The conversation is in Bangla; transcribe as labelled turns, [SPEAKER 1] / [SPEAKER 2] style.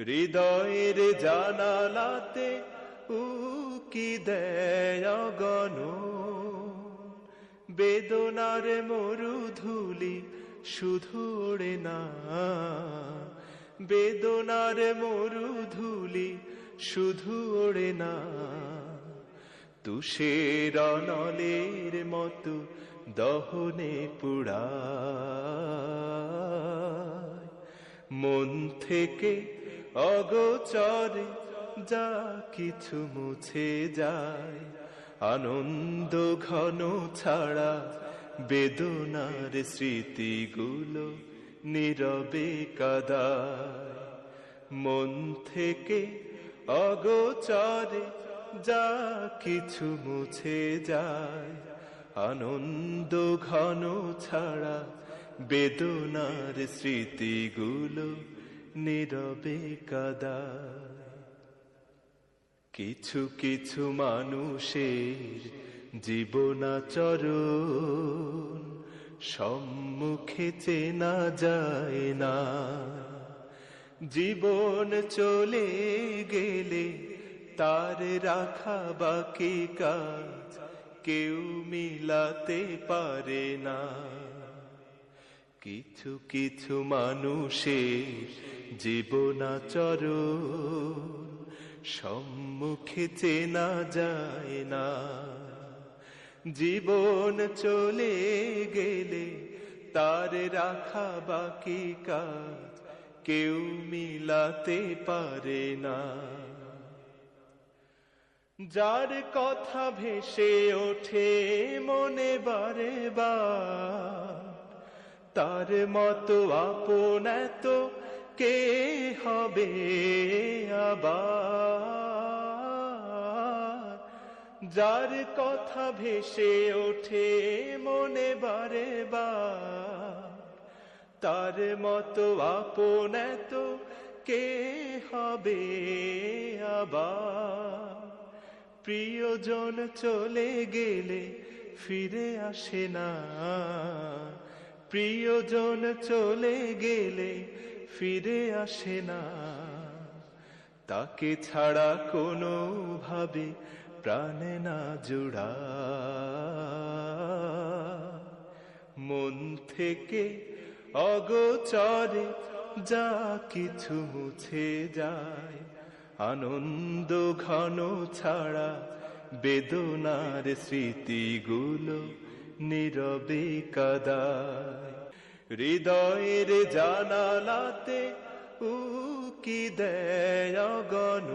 [SPEAKER 1] হৃদয়ের জানালাতে উকি দেয় অগণ, বেদনার মরুধুলি শুধু ওড়ে না, বেদনার মরুধুলি শুধু ওড়ে না, তুষের নলের মতো দহনে পুড়ায়। মন থেকে অগোচরে যা কিছু মুছে যায়, আনন্দ ঘন ছাড়া বেদনার স্মৃতিগুলো নীরবে কাঁদায়। মন থেকে অগোচরে যা কিছু মুছে যায়, আনন্দ ঘন ছাড়া বেদনার স্মৃতিগুলো নীরবে কাঁদায়। কিছু কিছু মানুষের জীবনাচরণ সম্মুখে চেনা যায় না, জীবন চলে গেলে তার রাখা বাকি কাজ কেউ মিলাতে পারে না। কিছু কিছু মানুষের জীবনাচরণ সম্মুখে চেনা যায় না, জীবন চলে গেলে তার রাখা বাকি কাজ কেউ মিলাতে পারে না। যার কথা ভেসে ওঠে মনে বারে বার, তার মতো আপন এত কে হবে আবার। যার কথা ভেসে ওঠে মনে বারে বার, তার মতো আপন এত কে হবে আবার। প্রিয়জন চলে গেলে ফিরে আসে না, প্রিয়জন চলে গেলে ফিরে আসে না, তাকে ছাড়া কোনো ভাবে প্রাণে না জুড়া। মন থেকে অগোচরে যা কিছু মুছে যায়, আনন্দ ঘন ছাড়া বেদনার স্মৃতিগুলো নীরবে কাঁদায়। হৃদয়ের জানালাতে উকি দেয় অগণ।